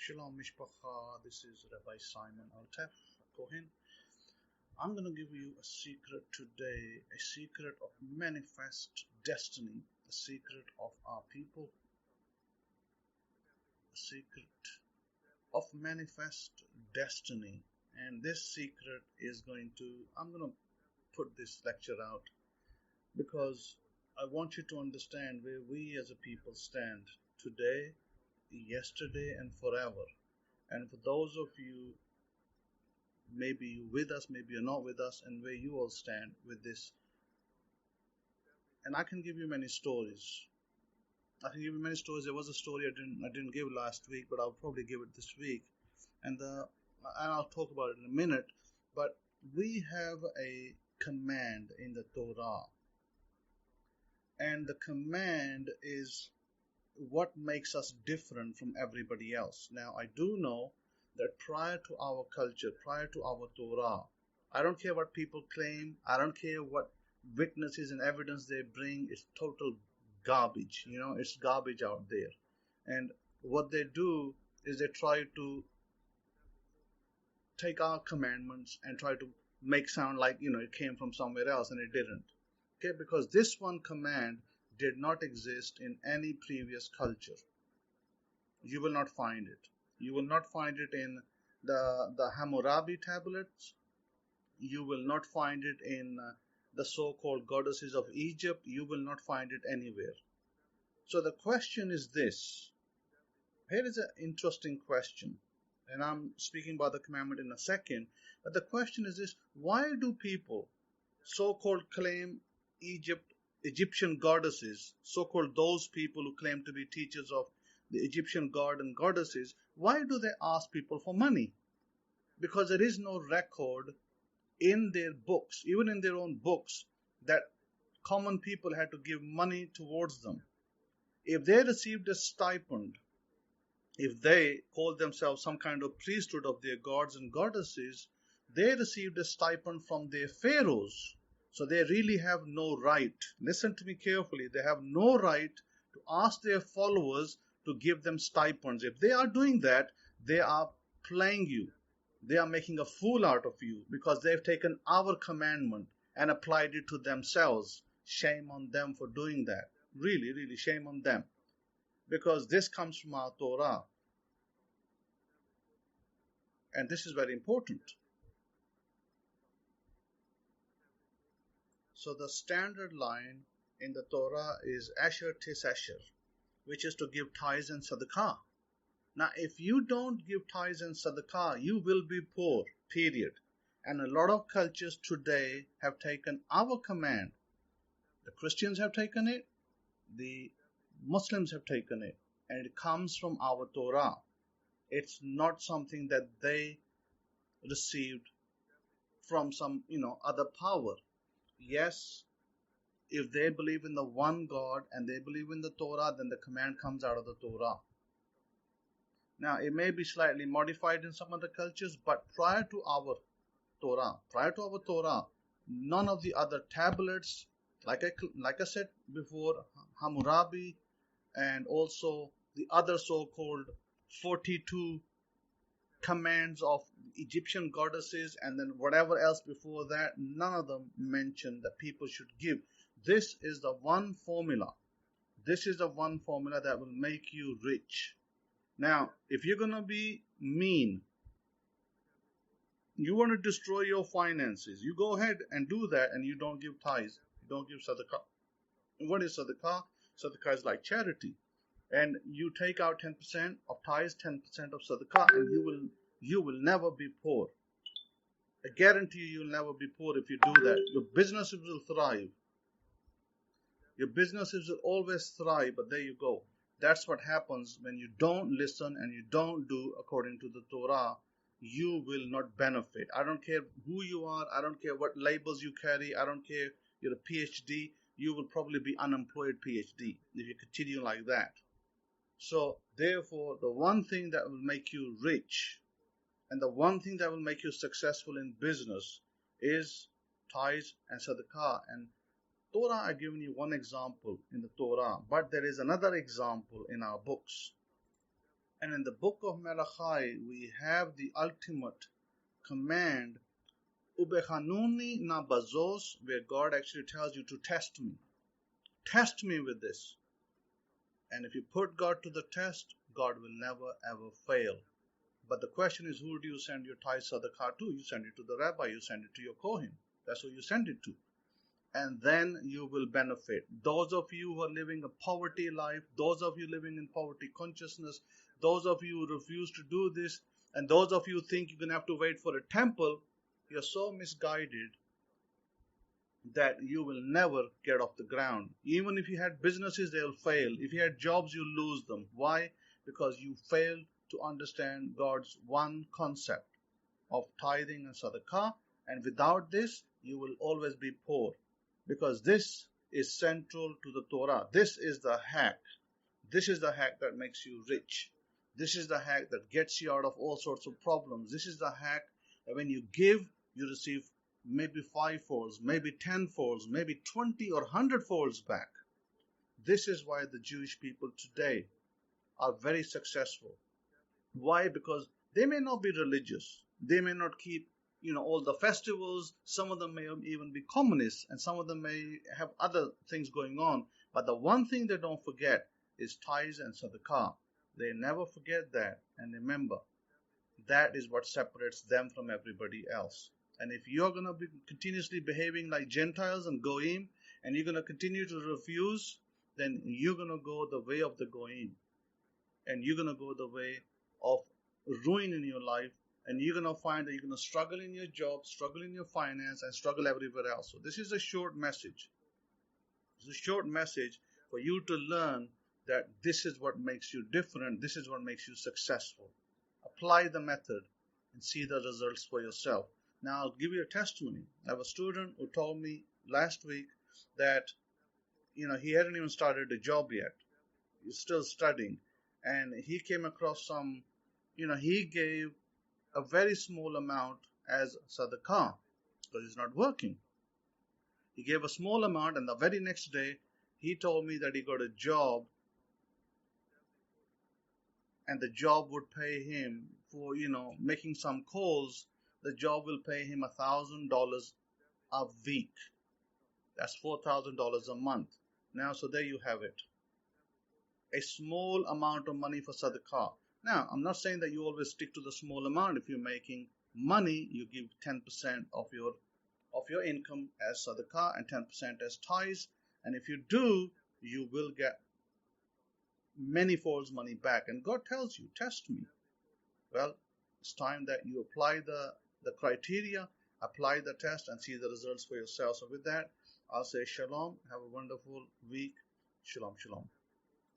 Shalom Mishpacha, this is Rabbi Simon Altef Cohen. I'm going to give you a secret today, a secret of manifest destiny, a secret of our people, a secret of manifest destiny. And this secret is I'm going to put this lecture out because I want you to understand where we as a people stand today, yesterday, and forever. And for those of you, maybe you're with us, maybe you're not with us, and where you all stand with this. And I can give you many stories. There was a story I didn't give last week, but I'll probably give it this week. And I'll talk about it in a minute. But we have a command in the Torah. And the command is what makes us different from everybody else. Now, I do know that prior to our culture, prior to our Torah, I don't care what people claim, I don't care what witnesses and evidence they bring, it's total garbage. It's garbage out there. And what they do is they try to take our commandments and try to make sound like, it came from somewhere else, and it didn't. Okay, because this one command did not exist in any previous culture. You will not find it. You will not find it in the Hammurabi tablets. You will not find it in the so-called goddesses of Egypt. You will not find it anywhere. So the question is this. Here is an interesting question. And I'm speaking about the commandment in a second. But the question is this. Why do people so-called claim Egyptian goddesses, so-called those people who claim to be teachers of the Egyptian god and goddesses, why do they ask people for money? Because there is no record in their books, even in their own books, that common people had to give money towards them. If they received a stipend, if they called themselves some kind of priesthood of their gods and goddesses, they received a stipend from their pharaohs. So they really have no right. Listen to me carefully. They have no right to ask their followers to give them stipends. If they are doing that, they are playing you. They are making a fool out of you because they've taken our commandment and applied it to themselves. Shame on them for doing that. Really, really shame on them. Because this comes from our Torah. And this is very important. So the standard line in the Torah is Asher Tis Asher, which is to give tithes and sadaqah. Now, if you don't give tithes and sadaqah, you will be poor, period. And a lot of cultures today have taken our command. The Christians have taken it, the Muslims have taken it, and it comes from our Torah. It's not something that they received from some, other power. Yes, if they believe in the one God and they believe in the Torah, then the command comes out of the Torah. Now, it may be slightly modified in some other cultures, but prior to our Torah, none of the other tablets, like I said before, Hammurabi, and also the other so-called 42 commands of Egyptian goddesses, and then whatever else before that, none of them mention that people should give. This is the one formula. This is the one formula that will make you rich. Now, if you're going to be mean, you want to destroy your finances, you go ahead and do that, and you don't give tithes, you don't give sadaqah. What is sadaqah? Sadaqah is like charity. And you take out 10% of tithes, 10% of sadaqah, and you will never be poor. I guarantee you'll never be poor if you do that. Your businesses will thrive. Your businesses will always thrive, but there you go. That's what happens when you don't listen and you don't do according to the Torah. You will not benefit. I don't care who you are. I don't care what labels you carry. I don't care you're a PhD. You will probably be unemployed PhD if you continue like that. So, therefore, the one thing that will make you rich and the one thing that will make you successful in business is tithes and sadaqah. And Torah, I've given you one example in the Torah, but there is another example in our books. And in the book of Malachi, we have the ultimate command, Ubechanuni na bazos, where God actually tells you to test me. Test me with this. And if you put God to the test, God will never ever fail. But the question is, who do you send your tithe sadaqah to? You send it to the rabbi, you send it to your Kohen. That's who you send it to. And then you will benefit. Those of you who are living a poverty life, those of you living in poverty consciousness, those of you who refuse to do this, and those of you who think you're going to have to wait for a temple, you're so misguided that you will never get off the ground. Even if you had businesses, they'll fail. If you had jobs, you'll lose them. Why? Because you failed to understand God's one concept of tithing and sadaqah, and without this, you will always be poor. Because this is central to the Torah. This is the hack. This is the hack that makes you rich. This is the hack that gets you out of all sorts of problems. This is the hack that when you give, you receive maybe 5 folds, maybe 10 folds, maybe 20 or 100 folds back. This is why the Jewish people today are very successful. Why? Because they may not be religious. They may not keep, all the festivals. Some of them may even be communists, and some of them may have other things going on. But the one thing they don't forget is tithes and sadaqah. They never forget that. And remember, that is what separates them from everybody else. And if you're going to be continuously behaving like Gentiles and Goyim, and you're going to continue to refuse, then you're going to go the way of the Goyim. And you're going to go the way of ruin in your life. And you're going to find that you're going to struggle in your job, struggle in your finance, and struggle everywhere else. So this is a short message. It's a short message for you to learn that this is what makes you different. This is what makes you successful. Apply the method and see the results for yourself. Now, I'll give you a testimony. I have a student who told me last week that, he hadn't even started a job yet. He's still studying. And he came across some, he gave a very small amount as sadaqah because he's not working. He gave a small amount, and the very next day, he told me that he got a job, and the job would pay him for, making some calls. The job will pay him $1,000 a week. That's $4,000 a month. Now, so there you have it. A small amount of money for sadaqah. Now, I'm not saying that you always stick to the small amount. If you're making money, you give 10% of your income as sadaqah and 10% as tithes. And if you do, you will get many folds money back. And God tells you, test me. Well, it's time that you apply the criteria, apply the test, and see the results for yourself. So with that, I'll say shalom. Have a wonderful week. Shalom, shalom.